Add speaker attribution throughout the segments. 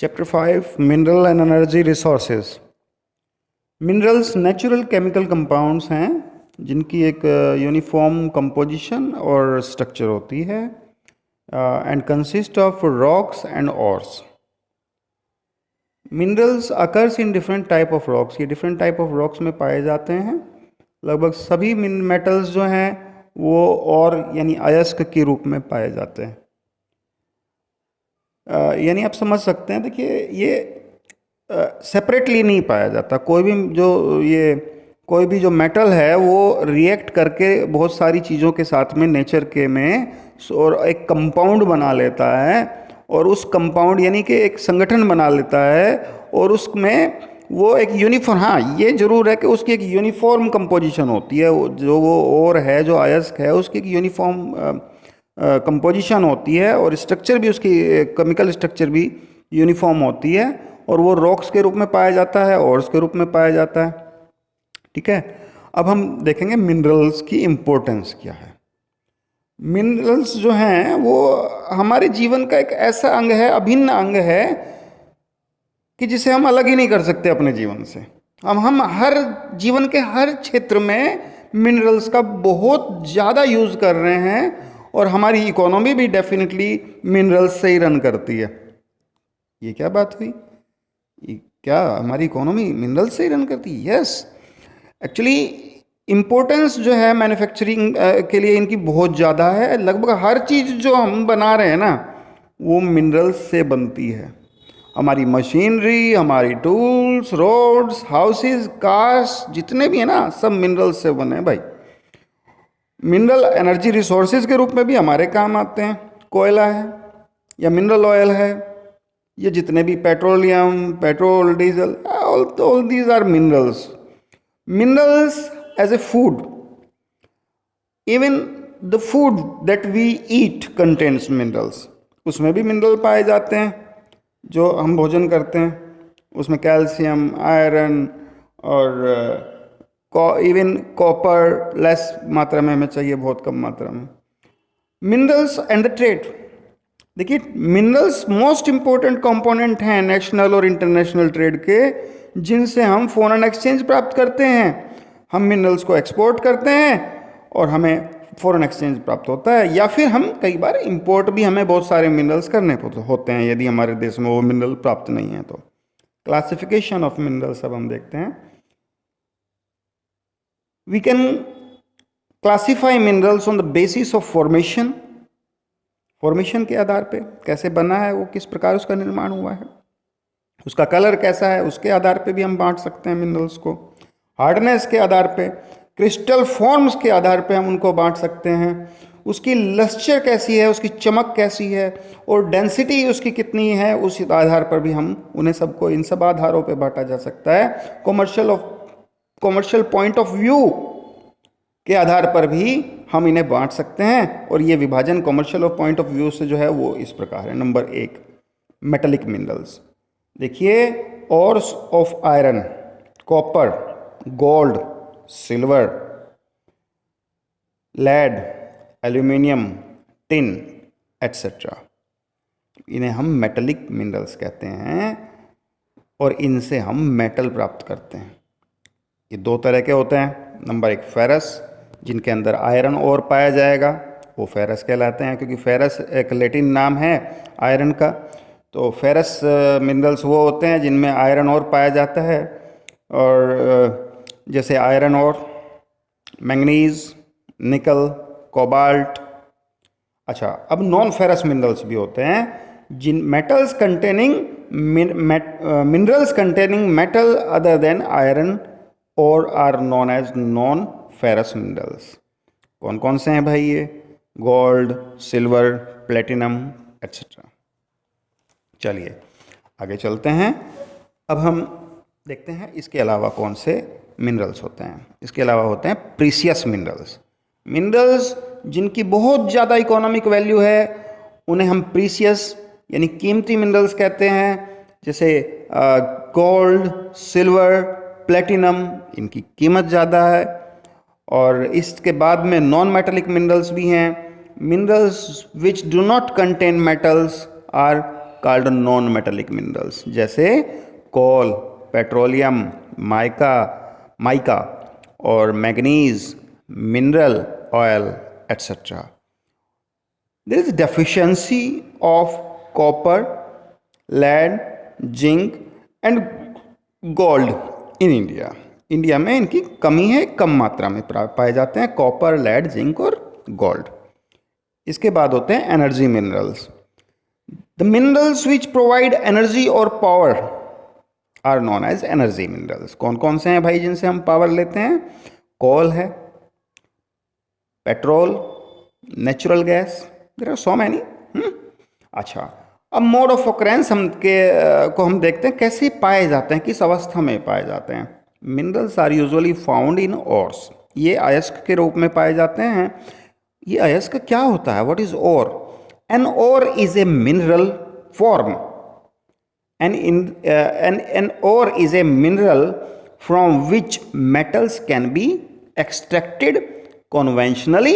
Speaker 1: Chapter 5 mineral and energy resources. Minerals natural chemical compounds हैं जिनकी एक यूनिफॉर्म कंपोजिशन और स्ट्रक्चर होती है and consist of rocks and ores. Minerals occurs in different type of rocks, ये different type of rocks में पाए जाते हैं। लगभग सभी मेटल्स जो हैं वो और यानी अयस्क के रूप में पाए जाते हैं। यानी आप समझ सकते हैं, देखिए ये सेपरेटली नहीं पाया जाता। कोई भी जो मेटल है वो रिएक्ट करके बहुत सारी चीज़ों के साथ में नेचर के में और एक कंपाउंड बना लेता है, और उस कंपाउंड यानी कि एक संगठन बना लेता है, और उसमें वो एक यूनिफॉर्म, हाँ ये जरूर है कि उसकी एक यूनिफॉर्म कंपोजिशन होती है। वो और है जो अयस्क है उसकी एक यूनिफॉर्म कंपोजिशन होती है, और स्ट्रक्चर भी उसकी केमिकल स्ट्रक्चर भी यूनिफॉर्म होती है, और वो रॉक्स के रूप में पाया जाता है, ओर्स के रूप में पाया जाता है। ठीक है, अब हम देखेंगे मिनरल्स की इम्पोर्टेंस क्या है। मिनरल्स जो हैं वो हमारे जीवन का एक ऐसा अंग है, अभिन्न अंग है कि जिसे हम अलग ही नहीं कर सकते अपने जीवन से। हम हर जीवन के हर क्षेत्र में मिनरल्स का बहुत ज़्यादा यूज़ कर रहे हैं, और हमारी इकोनॉमी भी डेफिनेटली मिनरल्स से ही रन करती है। ये क्या बात हुई, ये क्या हमारी इकोनॉमी मिनरल्स से ही रन करती है? यस, एक्चुअली इम्पोर्टेंस जो है मैन्युफैक्चरिंग के लिए इनकी बहुत ज़्यादा है। लगभग हर चीज़ जो हम बना रहे हैं ना वो मिनरल्स से बनती है। हमारी मशीनरी, हमारी टूल्स, रोड्स, हाउसेस, कार्स जितने भी हैं ना सब मिनरल्स से बने हैं भाई। मिनरल एनर्जी रिसोर्सेज के रूप में भी हमारे काम आते हैं। कोयला है या मिनरल ऑयल है, ये जितने भी petroleum, petrol, diesel, all these are minerals. Minerals as a food, even the food that we eat contains minerals, उसमें भी मिनरल पाए जाते हैं। जो हम भोजन करते हैं उसमें कैल्शियम, आयरन और इवन कॉपर लेस मात्रा में हमें चाहिए, बहुत कम मात्रा में। मिनरल्स एंड द ट्रेड, देखिए मिनरल्स मोस्ट इंपॉर्टेंट कंपोनेंट हैं नेशनल और इंटरनेशनल ट्रेड के, जिनसे हम फॉरेन एक्सचेंज प्राप्त करते हैं। हम मिनरल्स को एक्सपोर्ट करते हैं और हमें फॉरेन एक्सचेंज प्राप्त होता है, या फिर हम कई बार इंपोर्ट भी हमें बहुत सारे मिनरल्स करने होते हैं यदि हमारे देश में वो मिनरल प्राप्त नहीं है तो। क्लासिफिकेशन ऑफ मिनरल्स अब हम देखते हैं। We can classify minerals on the basis of formation। Formation के आधार पे कैसे बना है वो, किस प्रकार उसका निर्माण हुआ है, उसका कलर कैसा है, उसके आधार पे भी हम बांट सकते हैं मिनरल्स को। हार्डनेस के आधार पे, क्रिस्टल फॉर्म्स के आधार पे हम उनको बांट सकते हैं। उसकी लस्चर कैसी है, उसकी चमक कैसी है, और डेंसिटी उसकी कितनी है, उस आधार पर भी हम उन्हें सबको, इन सब आधारों पे बांटा जा सकता है। कॉमर्शियल पॉइंट ऑफ व्यू के आधार पर भी हम इन्हें बांट सकते हैं, और ये विभाजन कॉमर्शियल पॉइंट ऑफ व्यू से जो है वो इस प्रकार है। नंबर 1 मेटलिक मिनरल्स, देखिए ores of iron, copper, gold, silver, lead, aluminium, tin etcetera, इन्हें हम मेटलिक मिनरल्स कहते हैं, और इनसे हम मेटल प्राप्त करते हैं। ये दो तरह के होते हैं। नंबर 1 फेरस, जिनके अंदर आयरन और पाया जाएगा, वो फेरस कहलाते हैं, क्योंकि फेरस एक लैटिन नाम है आयरन का। तो फेरस मिनरल्स वो होते हैं जिनमें आयरन और पाया जाता है, और जैसे आयरन और, मैंगनीज, निकल, कोबाल्ट। अच्छा, अब नॉन फेरस मिनरल्स भी होते हैं, जिन metals containing minerals containing metal other than iron और are known as non ferrous minerals. कौन कौन से हैं भाई ये? Gold, silver, platinum etcetera. चलिए आगे चलते हैं। अब हम देखते हैं इसके अलावा कौन से मिनरल्स होते हैं। इसके अलावा होते हैं प्रीशियस मिनरल्स। मिनरल्स जिनकी बहुत ज़्यादा इकोनॉमिक वैल्यू है उन्हें हम प्रीशियस यानी कीमती मिनरल्स कहते हैं। जैसे गोल्ड, सिल्वर, प्लेटिनम, इनकी कीमत ज़्यादा है। और इसके बाद में नॉन मेटलिक मिनरल्स भी हैं। Minerals which do not contain metals are called non metallic minerals, जैसे कोल, पेट्रोलियम, माइका और manganese, mineral oil etcetera. There is deficiency of copper, lead, zinc and gold in India. India में इनकी कमी है, कम मात्रा में पाए जाते हैं कॉपर, लेड, जिंक और गोल्ड। इसके बाद होते हैं energy minerals. The minerals which provide energy और power are known as energy minerals. कौन कौन से हैं भाई जिनसे हम पावर लेते हैं? कोल है, petrol, natural gas, there are so many. अच्छा, अब मोड ऑफ ऑकरेंस को हम देखते हैं, कैसे पाए जाते हैं, किस अवस्था में पाए जाते हैं। Minerals are usually found in ores. ये अयस्क के रूप में पाए जाते हैं। ये अयस्क क्या होता है? What is ore? An ore is a mineral form an ore is a mineral from which metals can be extracted conventionally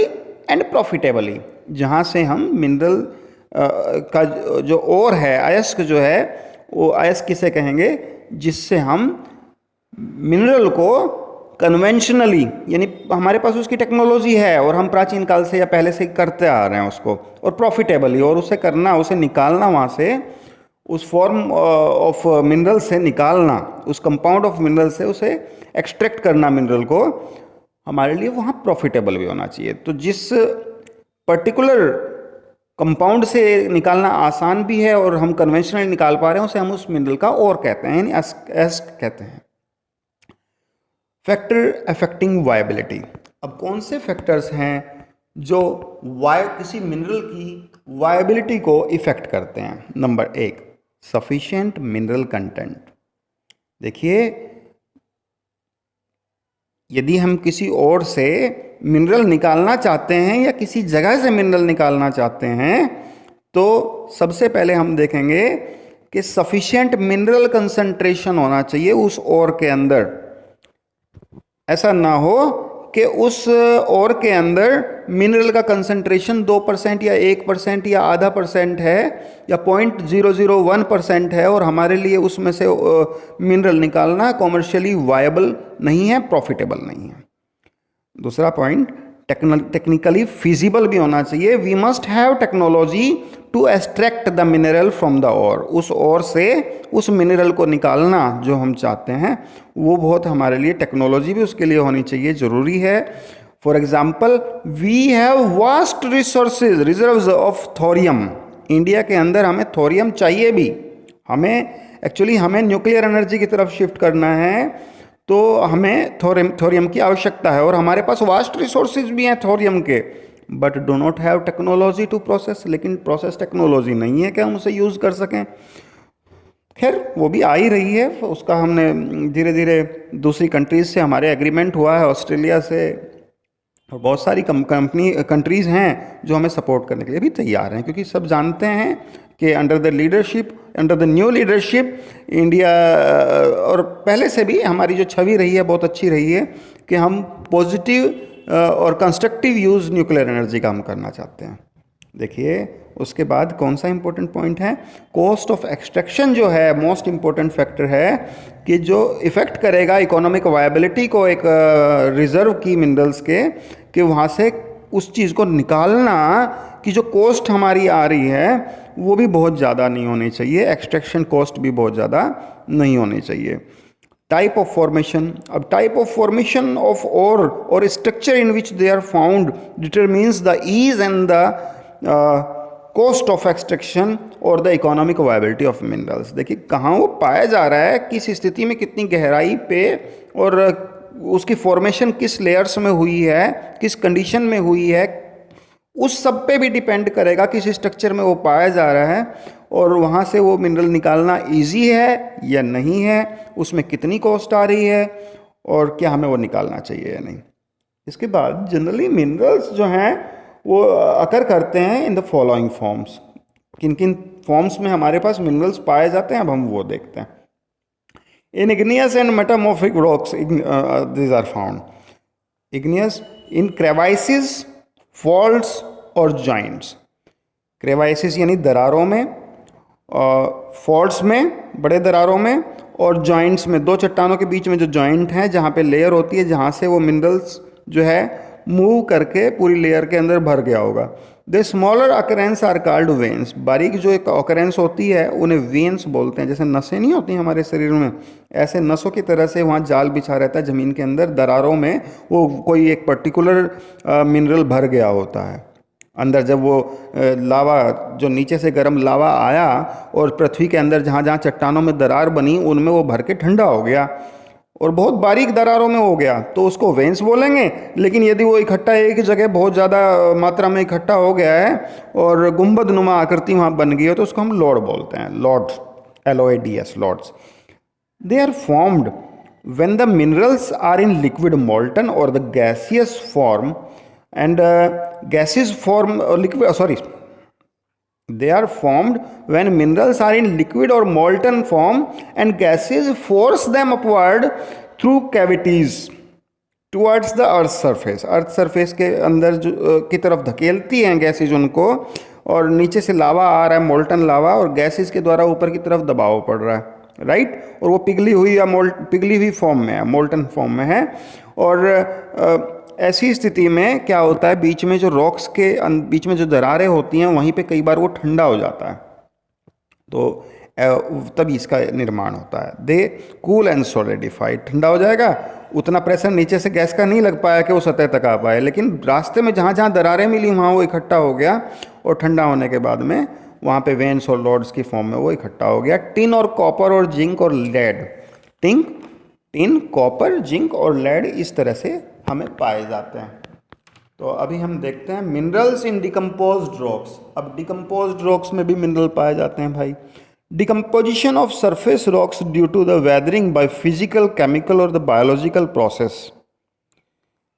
Speaker 1: and profitably। जहाँ से हम मिनरल का जो ओर है, अयस्क जो है, वो अयस्क किसे कहेंगे? जिससे हम मिनरल को कन्वेंशनली, यानी हमारे पास उसकी टेक्नोलॉजी है और हम प्राचीन काल से या पहले से करते आ रहे हैं उसको, और प्रॉफिटेबली, और उसे करना, उसे निकालना वहाँ से, उस फॉर्म ऑफ मिनरल से निकालना, उस कंपाउंड ऑफ मिनरल से उसे एक्सट्रैक्ट करना मिनरल को, हमारे लिए वहाँ प्रॉफिटेबल भी होना चाहिए। तो जिस पर्टिकुलर कंपाउंड से निकालना आसान भी है और हम कन्वेंशनली निकाल पा रहे हैं, उसे हम उस मिनरल का ओर कहते हैं, यानी एस्क कहते हैं। Factor affecting viability. अब कौन से फैक्टर्स हैं जो किसी मिनरल की वायबिलिटी को इफेक्ट करते हैं? Number 1, sufficient mineral content. देखिए, यदि हम किसी और से मिनरल निकालना चाहते हैं या किसी जगह से मिनरल निकालना चाहते हैं, तो सबसे पहले हम देखेंगे कि सफिशिएंट मिनरल कंसंट्रेशन होना चाहिए उस ओर के अंदर। ऐसा ना हो कि उस ओर के अंदर मिनरल का कंसंट्रेशन 2% या 1% या आधा % है या 0.001% है, और हमारे लिए उसमें से मिनरल निकालना कॉमर्शियली वायबल नहीं है, प्रॉफिटेबल नहीं है। दूसरा पॉइंट, टेक्निकली फिजिबल भी होना चाहिए। We must have technology to extract the mineral from the ore. उस ओर से उस मिनरल को निकालना जो हम चाहते हैं, वो बहुत हमारे लिए टेक्नोलॉजी भी उसके लिए होनी चाहिए, ज़रूरी है। For example, we have vast resources, reserves of thorium. India के अंदर हमें थोरियम चाहिए भी। हमें न्यूक्लियर एनर्जी की तरफ शिफ्ट करना है, तो हमें थोरियम की आवश्यकता है, और हमारे पास वास्ट रिसोर्सेज भी हैं थोरियम के, but do not have technology to process. लेकिन प्रोसेस टेक्नोलॉजी नहीं है कि हम उसे यूज़ कर सकें। खैर, वो भी आ ही रही है, उसका हमने धीरे धीरे दूसरी कंट्रीज़ से हमारे एग्रीमेंट हुआ है, ऑस्ट्रेलिया से, और बहुत सारी कंट्रीज़ हैं जो हमें सपोर्ट करने के लिए भी तैयार हैं, क्योंकि सब जानते हैं कि under the new leadership India, और पहले से भी हमारी जो छवि रही है बहुत अच्छी रही है कि हम पॉजिटिव और कंस्ट्रक्टिव यूज़ न्यूक्लियर एनर्जी का हम करना चाहते हैं। देखिए, उसके बाद कौन सा इंपॉर्टेंट पॉइंट है? कॉस्ट ऑफ एक्सट्रैक्शन जो है मोस्ट इंपॉर्टेंट फैक्टर है, कि जो इफ़ेक्ट करेगा इकोनॉमिक वायबिलिटी को एक रिज़र्व की मिनरल्स के, कि वहाँ से उस चीज़ को निकालना की जो कॉस्ट हमारी आ रही है वो भी बहुत ज़्यादा नहीं होनी चाहिए, एक्सट्रैक्शन कॉस्ट भी बहुत ज़्यादा नहीं होनी चाहिए। Type of formation. अब type of formation of ore और structure in which they are found determines the ease and the cost of extraction और the economic viability of minerals. देखिए, कहाँ वो पाया जा रहा है, किस स्थिति में, कितनी गहराई पे, और उसकी फॉर्मेशन किस लेयर्स में हुई है, किस कंडीशन में हुई है, उस सब पे भी डिपेंड करेगा किस स्ट्रक्चर में वो पाया जा रहा है, और वहाँ से वो मिनरल निकालना इजी है या नहीं है, उसमें कितनी कॉस्ट आ रही है, और क्या हमें वो निकालना चाहिए या नहीं। इसके बाद जनरली मिनरल्स जो हैं वो अकर करते हैं इन द फॉलोइंग फॉर्म्स। किन किन फॉर्म्स में हमारे पास मिनरल्स पाए जाते हैं, अब हम वो देखते हैं। In igneous and metamorphic rocks these are found. Igneous in crevices, faults और जॉइंट्स। क्रेवाइसिस यानी दरारों में, फॉल्ट्स में, बड़े दरारों में, और जॉइंट्स में, दो चट्टानों के बीच में जो जॉइंट है जहाँ पे लेयर होती है, जहाँ से वो मिनरल्स जो है मूव करके पूरी लेयर के अंदर भर गया होगा। The smaller occurrence are called veins. बारीक जो एक अकरेंस होती है उन्हें वेन्स बोलते हैं। जैसे नसें नहीं होती हमारे शरीर में, ऐसे नसों की तरह से वहाँ जाल बिछा रहता है ज़मीन के अंदर, दरारों में वो कोई एक पर्टिकुलर मिनरल भर गया होता है अंदर। जब वो लावा जो नीचे से गर्म लावा आया और पृथ्वी के अंदर जहाँ जहाँ चट्टानों में दरार बनी उनमें वो भर के ठंडा हो गया और बहुत बारीक दरारों में हो गया, तो उसको वेंस बोलेंगे। लेकिन यदि वो इकट्ठा एक जगह बहुत ज़्यादा मात्रा में इकट्ठा हो गया है और गुंबद नुमा आकृति वहाँ बन गई है तो उसको हम लॉर्ड बोलते हैं। Lord, LORDS, lords. They are formed when the minerals are in liquid molten or the gaseous form and gases form liquid they are formed when minerals are in liquid or molten form and gases force them upward through cavities towards the earth surface। Earth surface के अंदर जो की तरफ धकेलती हैं gases उनको, और नीचे से लावा आ रहा है, मोल्टन लावा, और गैसेज के द्वारा ऊपर की तरफ दबाव पड़ रहा है, राइट। और वो पिघली हुई या पिघली हुई फॉर्म में है, मोल्टन फॉर्म में है। और ऐसी स्थिति में क्या होता है, बीच में जो रॉक्स के बीच में जो दरारें होती हैं वहीं पे कई बार वो ठंडा हो जाता है, तो तभी इसका निर्माण होता है। दे कूल एंड सॉलिडिफाइड, ठंडा हो जाएगा, उतना प्रेशर नीचे से गैस का नहीं लग पाया कि वो सतह तक आ पाए, लेकिन रास्ते में जहाँ जहाँ दरारें मिली वहाँ वो इकट्ठा हो गया और ठंडा होने के बाद में वहाँ पे वेन्स और लॉर्ड्स की फॉर्म में वो इकट्ठा हो गया। टिन और कॉपर और जिंक और लेड, टिन, कॉपर, जिंक और लेड इस तरह से हमें पाए जाते हैं। तो अभी हम देखते हैं मिनरल्स इन डिकम्पोज्ड रॉक्स। अब डिकम्पोज्ड रॉक्स में भी मिनरल पाए जाते हैं भाई। Decomposition of surface rocks due to the weathering by physical, chemical और द बायोलॉजिकल प्रोसेस।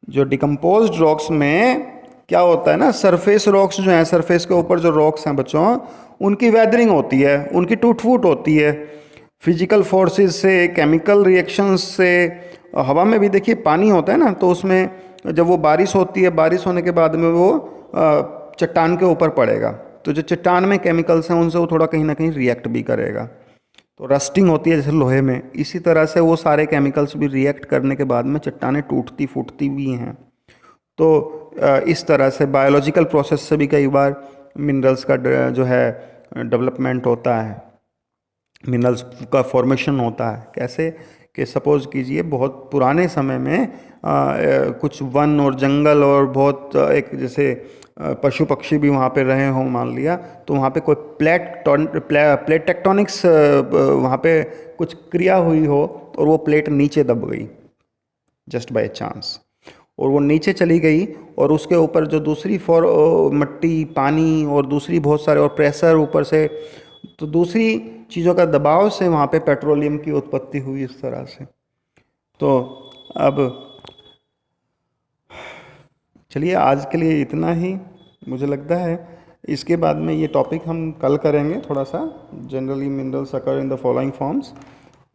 Speaker 1: जो डिकम्पोज्ड रॉक्स में क्या होता है ना, सरफेस रॉक्स जो हैं, सरफेस के ऊपर जो रॉक्स हैं बच्चों, उनकी वेदरिंग होती है, उनकी टूट फूट होती है फिजिकल फोर्सेस से, केमिकल रिएक्शंस से। हवा में भी देखिए पानी होता है ना, तो उसमें जब वो बारिश होती है, बारिश होने के बाद में वो चट्टान के ऊपर पड़ेगा, तो जो चट्टान में केमिकल्स हैं उनसे वो थोड़ा कहीं ना कहीं रिएक्ट भी करेगा, तो रस्टिंग होती है जैसे लोहे में। इसी तरह से वो सारे केमिकल्स भी रिएक्ट करने के बाद में चट्टानें टूटती फूटती भी हैं। तो इस तरह से बायोलॉजिकल प्रोसेस से भी कई बार मिनरल्स का जो है डेवलपमेंट होता है, मिनरल्स का फॉर्मेशन होता है। कैसे कि सपोज़ कीजिए बहुत पुराने समय में कुछ वन और जंगल और बहुत एक जैसे पशु पक्षी भी वहाँ पे रहे हों मान लिया, तो वहाँ पे कोई प्लेट टेक्टोनिक्स वहाँ पे कुछ क्रिया हुई हो और वो प्लेट नीचे दब गई जस्ट बाय चांस, और वो नीचे चली गई और उसके ऊपर जो दूसरी मिट्टी, पानी और दूसरी बहुत सारे और प्रेशर ऊपर से, तो दूसरी चीज़ों का दबाव से वहाँ पे पेट्रोलियम की उत्पत्ति हुई इस तरह से। तो अब चलिए आज के लिए इतना ही मुझे लगता है। इसके बाद में ये टॉपिक हम कल करेंगे थोड़ा सा, generally minerals occur in the following forms,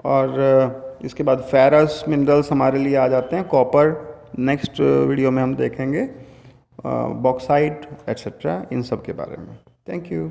Speaker 1: और इसके बाद फेरस मिनरल्स हमारे लिए आ जाते हैं, कॉपर नेक्स्ट वीडियो में हम देखेंगे, बॉक्साइट एट्सेट्रा, इन सब के बारे में। Thank you.